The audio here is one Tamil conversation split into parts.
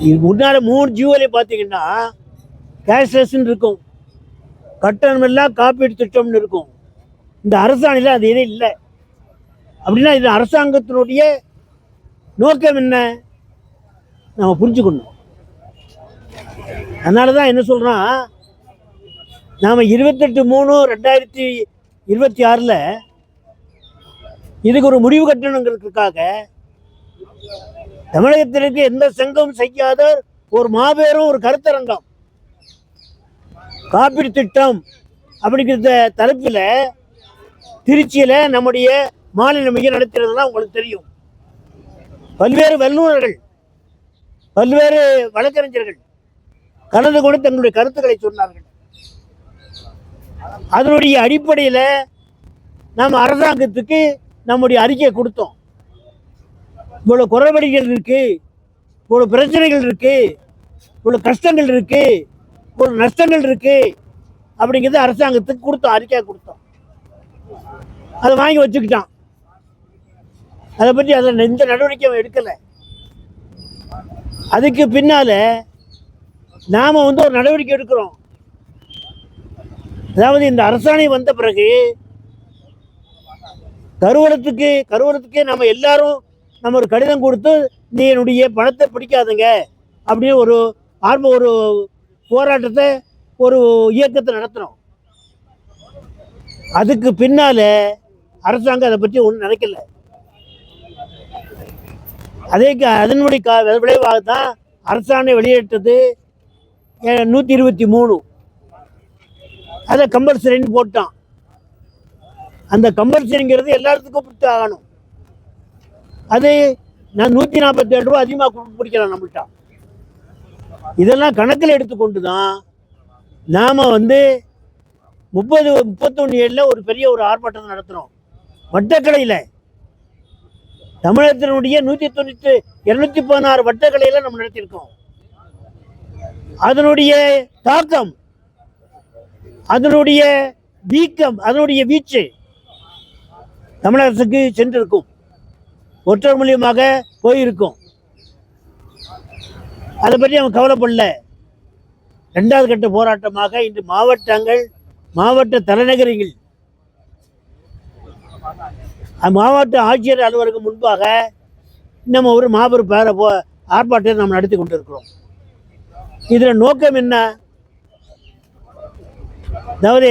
இது முன்னாடி 3 ஜியோலையும் பார்த்தீங்கன்னா கேஷ்லெஸ்ன்னு இருக்கும், கட்டணம் எல்லாம் காப்பீடு திட்டம்னு இருக்கும். இந்த அரசாணையில் அது எதுவும் இல்லை. அப்படின்னா இது அரசாங்கத்தினுடைய நோக்கம் என்ன நம்ம புரிஞ்சுக்கணும். அதனால தான் என்ன சொல்கிறோம், நாம் 28/3/2026 இதுக்கு ஒரு முடிவு கட்டணுங்கிறதுக்காக தமிழகத்திற்கு எந்த சங்கமும் செய்யாத ஒரு மாபெரும் ஒரு கருத்தரங்கம் காப்பீடு திட்டம் அப்படிங்கிற தலைப்பில் திருச்சியில் நம்முடைய மாநில மையம் நடத்துறதுலாம் உங்களுக்கு தெரியும். பல்வேறு வல்லுநர்கள், பல்வேறு வழக்கறிஞர்கள் கலந்து கொண்டு தங்களுடைய கருத்துக்களை சொன்னார்கள். அதனுடைய அடிப்படையில் நாம் அரசாங்கத்துக்கு நம்முடைய அறிக்கையை கொடுத்தோம். இவ்வளோ குறைபாடுகள் இருக்கு, இவ்வளோ பிரச்சனைகள் இருக்கு, இவ்வளோ கஷ்டங்கள் இருக்கு, இவ்வளோ நஷ்டங்கள் இருக்கு அப்படிங்கிறது அரசாங்கத்துக்கு கொடுத்தோம், அறிக்கையை கொடுத்தோம். அதை வாங்கி வச்சுக்கிட்டான். அதை பற்றி அதில் எந்த நடவடிக்கையும் எடுக்கலை. அதுக்கு பின்னால நாம் ஒரு நடவடிக்கை எடுக்கிறோம். அதாவது இந்த அரசாணை வந்த பிறகு கருவூலத்துக்கே நம்ம எல்லாரும் நம்ம ஒரு கடிதம் கொடுத்து நீ என்னுடைய பணத்தை பிடிக்காதுங்க அப்படின்னு ஒரு போராட்டத்தை, ஒரு இயக்கத்தை நடத்துகிறோம். அதுக்கு பின்னால அரசாங்கம் அதை பற்றி ஒன்றும் நினைக்கல. அதனுடைய விளைவாக தான் அரசாணை வெளியிட்டது 123 அதை கம்பல்சரின்னு போட்டான். அந்த கம்பல்சரிங்கிறது எல்லாத்துக்கும் கொடுத்து ஆகணும். அது நான் 147 ரூபா அதிகமாக பிடிக்கலாம் நம்மள்கிட்ட. இதெல்லாம் கணக்கில் எடுத்துக்கொண்டு தான் நாம் 31/7 ஒரு பெரிய ஒரு ஆர்ப்பாட்டத்தை நடத்துகிறோம். வட்டக்கலையில் தமிழகத்தினுடைய 216 வட்டக்கலையில் நம்ம நடத்தியிருக்கோம். அதனுடைய தாக்கம், அதனுடைய வீக்கம், அதனுடைய வீச்சு தமிழகத்துக்கு சென்றிருக்கும், ஒற்றர் மூலியமாக போயிருக்கும். அதை பற்றி அவன் கவலைப்படல. 2வது கட்ட போராட்டமாக இன்று மாவட்ட தலைநகரங்கள், மாவட்ட ஆட்சியர் அலுவலகம் முன்பாக நம்ம ஒரு மாபெரும் ஆர்ப்பாட்டத்தை நாம் நடத்தி கொண்டிருக்கிறோம். இதில் நோக்கம் என்ன? அதாவது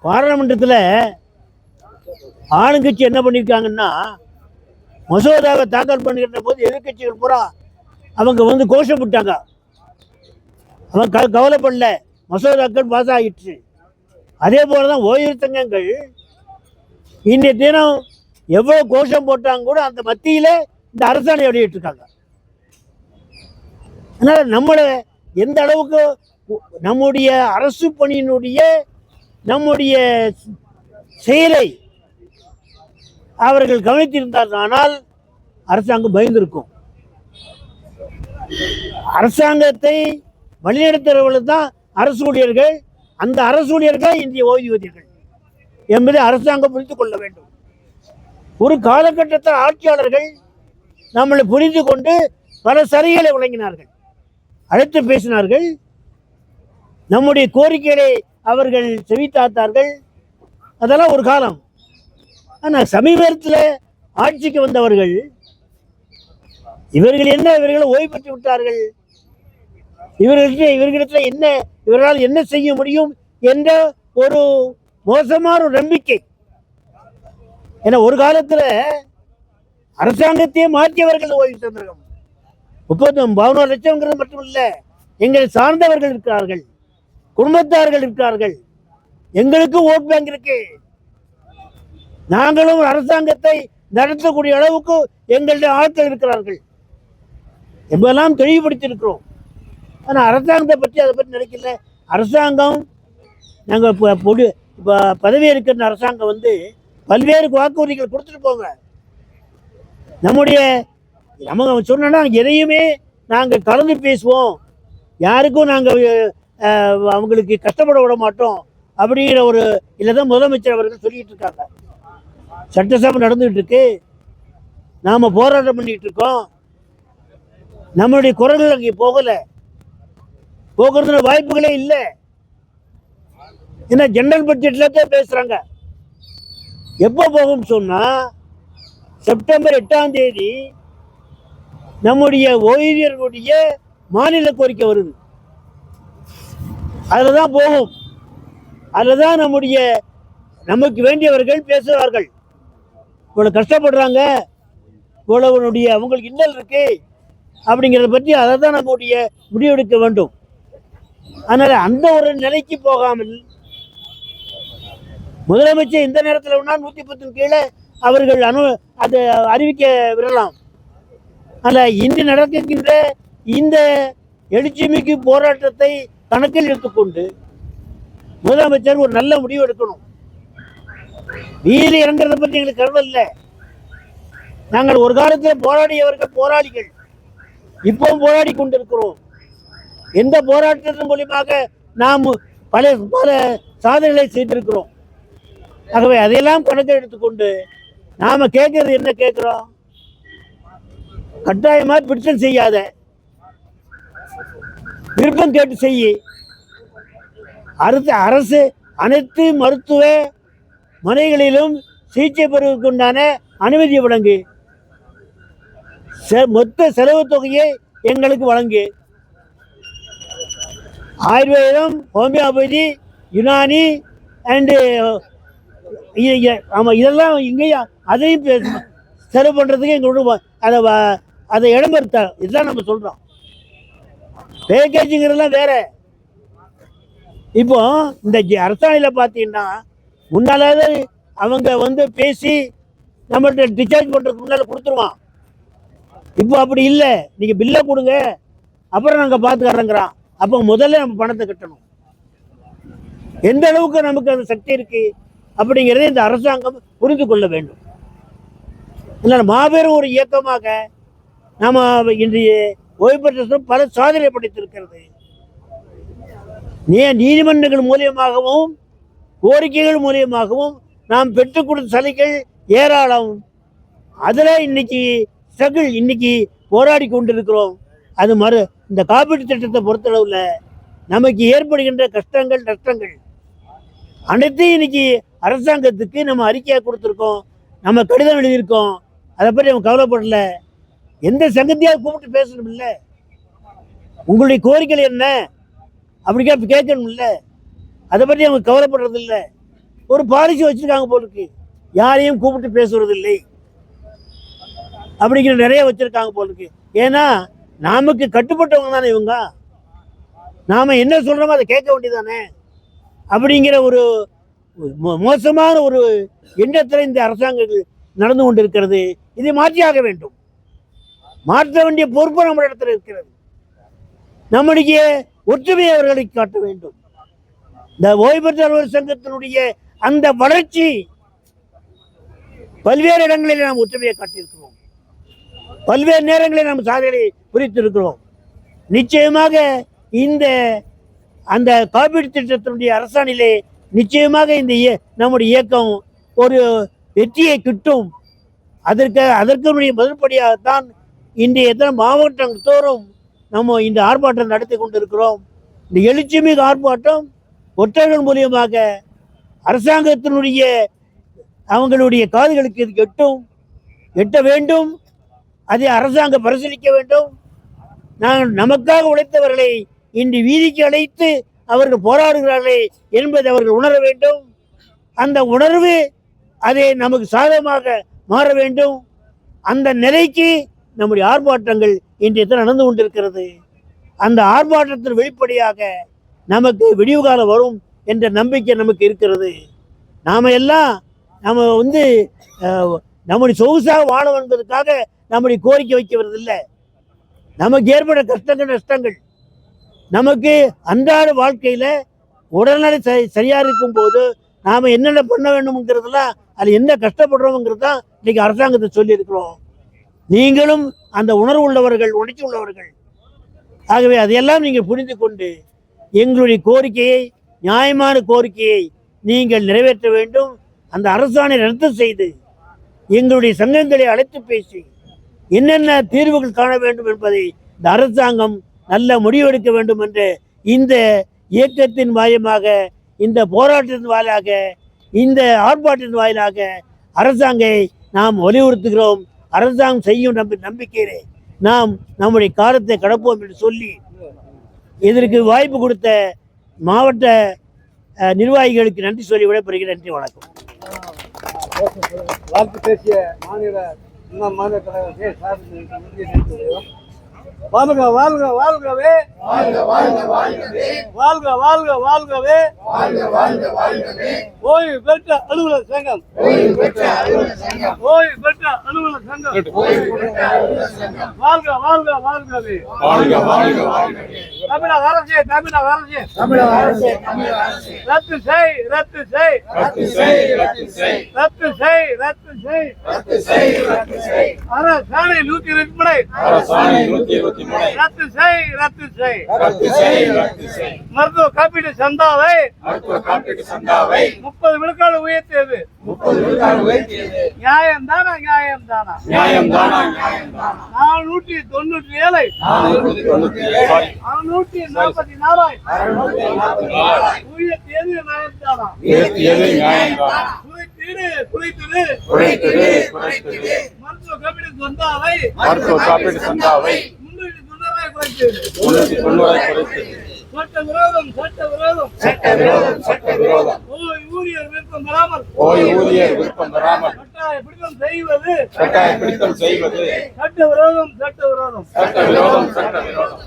பாராளுமன்றத்தில் ஆளுங்கட்சி என்ன பண்ணியிருக்காங்கன்னா, மசோதாவை தாக்கல் பண்ணுகின்ற போது எதிர்கட்சிகள் பூரா அவங்க கோஷம் விட்டாங்க. அவங்க கவலைப்படல, மசோதாக்கள் பாஸ் ஆகிடுச்சு. அதே போல தான் ஓய்வு சங்கங்கள் இன்றைய தினம் எவ்வளோ கோஷம் போட்டாங்க கூட அந்த மத்தியில் இந்த அரசாணை வெளியிட்டிருக்காங்க. அதனால் நம்மளை எந்த அளவுக்கு நம்முடைய அரசு பணியினுடைய நம்முடைய செயலை அவர்கள் கவனித்திருந்தார்கள், அரசாங்கம் பயந்திருக்கும். அரசாங்கத்தை வழிநடத்துகிறவர்கள் தான் அரசு ஊழியர்கள். அந்த அரசு ஊழியர்கள் இந்திய ஓய்வூதியர்கள் என்பதை அரசாங்கம் புரிந்து கொள்ள வேண்டும். ஒரு காலகட்டத்தில் ஆட்சியாளர்கள் நம்மளை புரிந்து கொண்டு பல சலுகைகளை வழங்கினார்கள், அழைத்து பேசினார்கள், நம்முடைய கோரிக்கைகளை அவர்கள் செவித்தாத்தார்கள். அதெல்லாம் ஒரு காலம். ஆனால் சமீபத்தில் ஆட்சிக்கு வந்தவர்கள் இவர்கள் ஓய்வு பெற்று விட்டார்கள், இவர்களிடத்தில் இவர்களால் என்ன செய்ய முடியும் என்ற ஒரு மோசமான ஒரு நம்பிக்கை. ஏன்னா ஒரு காலத்தில் அரசாங்கத்தையே மாற்றியவர்கள் ஓய்வு தந்திருக்கோம். 14 லட்சம்ங்கிறது மட்டுமில்ல, எங்களை சார்ந்தவர்கள் இருக்கிறார்கள், குடும்பத்தார்கள் இருக்கிறார்கள், எங்களுக்கு ஓட் பேங்க் இருக்கு. நாங்களும் அரசாங்கத்தை நடத்தக்கூடிய அளவுக்கு எங்களுடைய ஆட்கள் இருக்கிறார்கள் என்பதெல்லாம் தெளிவுபடுத்தியிருக்கிறோம். ஆனால் அரசாங்கத்தை பற்றி அதை பற்றி நினைக்கல. அரசாங்கம் நாங்கள் இப்போ பதவி இருக்கிற அரசாங்கம் பல்வேறு வாக்குறுதிகள் கொடுத்துட்டு போங்க. நம்ம சொன்னோன்னா எதையுமே நாங்கள் கலந்து பேசுவோம், யாருக்கும் நாங்கள் அவங்களுக்கு கஷ்டப்பட விட மாட்டோம் அப்படிங்கிற ஒரு இல்லைதான் முதலமைச்சர் அவர்கள் சொல்லிட்டு இருக்காங்க. சட்டசபை நடந்துகிட்டு இருக்கு, நாம் போராட்டம் பண்ணிட்டு இருக்கோம். நம்மளுடைய குரல்கள் அங்கே போகிறதுல வாய்ப்புகளே இல்லை. ஏன்னா ஜெனரல் பட்ஜெட்ல தான் பேசுறாங்க. எப்போ போகும் சொன்னா செப்டம்பர் 8ஆம் தேதி நம்முடைய ஓய்வியர்களுடைய மாநில கோரிக்கை வருது. அதில் தான் போகும். அதில் தான் நமக்கு வேண்டியவர்கள் பேசுவார்கள். இவ்வளவு கஷ்டப்படுறாங்க, இவ்வளவுடைய அவங்களுக்கு இன்னல் இருக்கு அப்படிங்கிறத பற்றி அதை தான் நம்முடைய முடிவெடுக்க வேண்டும். அதனால அந்த ஒரு நிலைக்கு போகாமல் முதலமைச்சர் இந்த நேரத்தில் 110 கீழே அவர்கள் அதை அறிவிக்க விடலாம். ஆனால் இன்று நடக்கின்ற இந்த எழுச்சிமிக்கு போராட்டத்தை கணக்கில் எடுத்துக்கொண்டு முதலமைச்சர் ஒரு நல்ல முடிவு எடுக்கணும். வீடு இறங்குறதை பற்றி எங்களுக்கு கவலை இல்லை. நாங்கள் ஒரு காலத்தில் போராடியவர்கள் போராளிகள், இப்பவும் போராடி கொண்டிருக்கிறோம். எந்த போராட்டத்தின் மூலியமாக நாம் பல சாதனைகளை செய்திருக்கிறோம். ஆகவே அதையெல்லாம் கணக்கில் எடுத்துக்கொண்டு நாம கேட்கறது என்ன கேட்கிறோம்? கட்டாயமா பிடிச்சல் செய்யாத, விருப்பம் கேட்டு செய்ய. அரசு அனைத்து மருத்துவ மனைகளிலும் சிகிச்சை பெறுவதற்குண்டான அனுமதி வழங்கு. மொத்த செலவு தொகையை எங்களுக்கு வழங்கு. ஆயுர்வேதம், ஹோமியோபதி, யுனானி அண்டு ஆமாம், இதெல்லாம் இங்கேயும் அதையும் செலவு பண்ணுறதுக்கு எங்களோட அதை இடம்பெறுத்த இதுதான் நம்ம சொல்கிறோம். பேக்கேஜுங்கிறதுலாம் வேற. இப்போ இந்த அரசாணையில் பார்த்தீங்கன்னா முன்னாலாவது அவங்க பேசி நம்மகிட்ட டிஸ்சார்ஜ் பண்ணுறதுக்கு முன்னால் கொடுத்துருவான். இப்போ அப்படி இல்லை, நீங்கள் பில்லை கொடுங்க அப்புறம் நாங்கள் பார்த்துக்கறோங்கிறான். அப்போ முதல்ல நம்ம பணத்தை கட்டணும். எந்த அளவுக்கு நமக்கு அந்த சக்தி இருக்கு அப்படிங்கிறத இந்த அரசாங்கம் புரிந்து கொள்ள வேண்டும். இல்லை மாபெரும் ஒரு இயக்கமாக நாம் இன்றைய ஓய்வு பெற்ற பல சாதனை படைத்திருக்கிறது. நீதிமன்றங்கள் மூலியமாகவும் கோரிக்கைகள் மூலியமாகவும் நாம் பெற்றுக் கொடுத்த சலுகைகள் ஏராளம். அதில் இன்னைக்கு போராடி கொண்டிருக்கிறோம். அது இந்த காப்பீட்டு திட்டத்தை பொறுத்தளவில் நமக்கு ஏற்படுகின்ற கஷ்டங்கள் நஷ்டங்கள் அனைத்தையும் இன்னைக்கு அரசாங்கத்துக்கு நம்ம அறிக்கையாக கொடுத்துருக்கோம், நம்ம கடிதம் எழுதியிருக்கோம். அதை பற்றி நம்ம கவலைப்படல. எந்த சங்கத்தையாவது கூப்பிட்டு பேசணும் இல்லை, உங்களுடைய கோரிக்கைகள் என்ன அப்படிக்கா கேட்கணும் இல்லை, அதை பற்றி அவங்க கவலைப்படுறது இல்லை. ஒரு பாலிசி வச்சிருக்காங்க போலுக்கு, யாரையும் கூப்பிட்டு பேசுறது இல்லை அப்படிங்கிற நிறைய வச்சிருக்காங்க போலுக்கு. ஏன்னா நமக்கு கட்டுப்பட்டவங்க தானே இவங்க, நாம என்ன சொல்றோமோ அதை கேட்க வேண்டியதானே அப்படிங்கிற ஒரு மோசமான ஒரு எண்ணத்தில் இந்த அரசாங்கங்கள் நடந்து கொண்டிருக்கிறது. இதை மாற்றியாக வேண்டும். மாற்ற வேண்டிய பொறுப்பு நம்ம இடத்துல இருக்கிறது. நம்முடைய ஒற்றுமையை அவர்களுக்கு காட்ட வேண்டும். இந்த ஓய்வு பெற்ற அலுவலர் சங்கத்தினுடைய அந்த வளர்ச்சி பல்வேறு இடங்களில் நாம் ஒற்றுமையை காட்டியிருக்கிறோம். பல்வேறு நேரங்களில் நாம் சாதனைகளை புரித்திருக்கிறோம். நிச்சயமாக அந்த காப்பீடு திட்டத்தினுடைய அரசாணையிலே நிச்சயமாக நம்முடைய இயக்கம் ஒரு வெற்றியை கிட்டும். அதற்குடைய முதற்படியாகத்தான் இன்றைய எத்தனை மாவட்டங்கள் தோறும் நம்ம இந்த ஆர்ப்பாட்டம் நடத்தி கொண்டிருக்கிறோம். இந்த எழுச்சிமிகு ஆர்ப்பாட்டம் ஒற்றர்கள் மூலியமாக அரசாங்கத்தினுடைய அவங்களுடைய காதுகளுக்கு இது எட்ட வேண்டும். அதை அரசாங்கம் பரிசீலிக்க வேண்டும். நமக்காக உழைத்தவர்களை இன்று வீதிக்கு அழைத்து அவர்கள் போராடுகிறார்களே என்பதை அவர்கள் உணர வேண்டும். அந்த உணர்வு அதை நமக்கு சாதகமாக மாற வேண்டும். அந்த நிலைக்கு நம்முடைய ஆர்ப்பாட்டங்கள் இன்றைய நடந்து கொண்டிருக்கிறது. அந்த ஆர்ப்பாட்டத்தின் வெளிப்படையாக நமக்கு விடிவு காலம் வரும் என்ற நம்பிக்கை நமக்கு இருக்கிறது. நாம எல்லாம் நம்ம நம்முடைய சொகுசாக வாழ என்பதற்காக நம்முடைய கோரிக்கை வைக்கவில்லை. நமக்கு ஏற்பட கஷ்டங்கள் நஷ்டங்கள், நமக்கு அன்றாட வாழ்க்கையில உடல்நிலை சரியா இருக்கும் போது நாம என்னென்ன பண்ண வேண்டும்ங்கிறதுலாம் அது என்ன கஷ்டப்படுறோம்ங்கிறது தான் இன்னைக்கு அரசாங்கத்தை சொல்லி இருக்கிறோம். நீங்களும் அந்த உணர்வு உள்ளவர்கள், உணர்ச்சி உள்ளவர்கள். ஆகவே அதையெல்லாம் நீங்கள் புரிந்து கொண்டு எங்களுடைய கோரிக்கையை, நியாயமான கோரிக்கையை நீங்கள் நிறைவேற்ற வேண்டும். அந்த அரசாணை ரத்து செய்து எங்களுடைய சங்கங்களை அழைத்து பேசி என்னென்ன தீர்வுகள் காண வேண்டும் என்பதை இந்த அரசாங்கம் நல்ல முடிவெடுக்க வேண்டும் என்று இந்த இயக்கத்தின் வாயிலாக, இந்த போராட்டத்தின் வாயிலாக, இந்த ஆர்ப்பாட்டத்தின் வாயிலாக அரசாங்கை நாம் வலியுறுத்துகிறோம். அரசாங்கம் செய்யும் நம்பிக்கையிலே நாம் நம்முடைய காலத்தை கடப்போம் என்று சொல்லி இதற்கு வாய்ப்பு கொடுத்த மாவட்ட நிர்வாகிகளுக்கு நன்றி சொல்லி விடைபெறுகிறேன். நன்றி, வணக்கம். வாழ்த்து பேசிய மாநில தலைவர் கே. வாழ்க வாழ்க வாழ்கவே, வாழ்க வாழ்க வாழ்கவே, வாழ்க வாழ்க வாழ்கவே, வாழ்க வாழ்க வாழ்கவே. ஓய்வு பெற்ற அலுவலர் சங்கம், ஓய்வு பெற்ற அலுவலர் சங்கம், ஓய்வு பெற்ற அலுவலர் சங்கம், ஓய்வு பெற்ற அலுவலர் சங்கம். வாழ்க வாழ்க வாழ்கவே, வாழ்க வாழ்க வாழ்கவே. தமிழக அரசே, தமிழக அரசே, தமிழக அரசே, தமிழக அரசே. ரத்து செய், ரத்து செய், ரத்து செய், ரத்து செய், ரத்து செய், ரத்து செய், ரத்து செய், ரத்து செய். அரசாணை 123, அரசாணை 123. ரத்து செய், ரத்து செய், ரத்து செய், ரத்து செய். மருத்துவ காப்பீடு சந்தாவை, மருத்துவ காப்பீடு சந்தாவை 30 விழுக்காடு உயர்த்தியது, 30 விழுக்காடு உயர்த்தியது. நியாயம் தானா, நியாயம் தானா, நியாயம் தானா, நியாயம் தானா. 497, 644 உயர்த்தியது நியாயம் தானா, உயர்த்தியது நியாயம் தானா. குறைத்திடு, குறைத்திடு, குறைத்திடு, குறைத்திடு. மருத்துவ காப்பீடு சந்தாவை, மருத்துவ காப்பீடு சந்தாவை 390 குறைத்தது. சட்ட விரோதம், சட்ட விரோதம், சட்ட விரோதம், சட்ட விரோதம். ஓய் ஊழியர் விருப்பம் பெறாமல், ஓய் ஊழியர் விருப்பம் பெறாமல் கட்டாய பிடித்தம் செய்வது, கட்டாய பிடித்தம் செய்வது சட்ட விரோதம், சட்ட விரோதம், சட்ட விரோதம், சட்ட விரோதம்.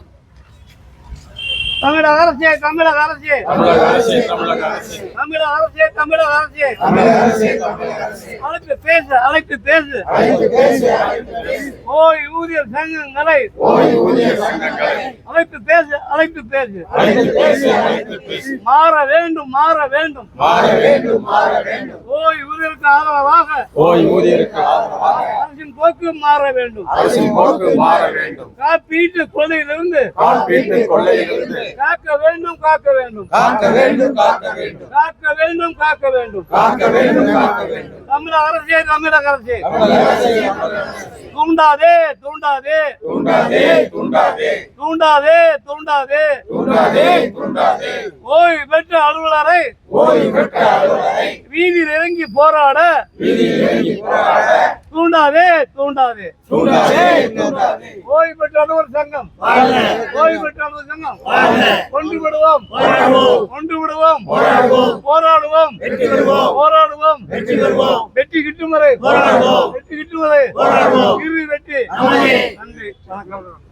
தமிழக அரசே, தமிழக அரசே, தமிழக அரசே, தமிழக அரசே, தமிழக அரசே, தமிழக அரசே, தமிழக அரசே, தமிழக அரசே. அழைத்து பேசு, அழைத்து பேசு, அழைத்து பேசு, அழைத்து பேசு. ஓய் ஊழியர் சங்கங்களை, ஓய் ஊழியர் சங்கங்களை அழைத்து பேசு, அழைத்து பேசு, அழைத்து பேசு, அழைத்து பேசு. மாற வேண்டும், மாற வேண்டும், மாற வேண்டும், மாற வேண்டும். ஓய் ஊழியருக்கு ஆதரவாக, ஓய் ஊழியருக்கு ஆதரவாக அரசின் போக்கு மாற வேண்டும், அரசின் போக்கு மாற வேண்டும். காப்பீட்டு கொள்ளையிலிருந்து, காப்பீட்டு கொள்ளையிலிருந்து காக்க வேண்டும், காக்க வேண்டும், காக்க வேண்டும், காக்க வேண்டும், காக்க வேண்டும், காக்க வேண்டும், காக்க வேண்டும், காக்க வேண்டும். தமிழக அரசே, தமிழக அரசே, தமிழக அரசே, தமிழக அரசே. தூண்டாதே, தூண்டாதே, தூண்டாதே, தூண்டாதே, தூண்டாதே, தூண்டாதே, தூண்டாதே, தூண்டாதே. ஓய்வு பெற்ற அலுவலரை, ஓய்வு பெற்ற அலுவலரை வீதியில் இறங்கி போராட, வீதியில் இறங்கி போராட தூண்டாதே, தூண்டாதே, தூண்டாதே, தூண்டாதே. ஓய்வு பெற்ற அலுவலர் சங்கம், ஓய்வு பெற்ற அலுவலர் சங்கம் ஒன்றுபடுவோம், ஒன்றுபடுவோம், போராடுவோம், வெற்றி பெறுவோம், போராடுவோம், வெற்றி பெறுவோம். வெற்றி கிட்டும் வரை போராடுவோம், வெற்றி கிட்டும் வரை போராடுவோம். இறுதி வெற்றி. நன்றி, வணக்கம்.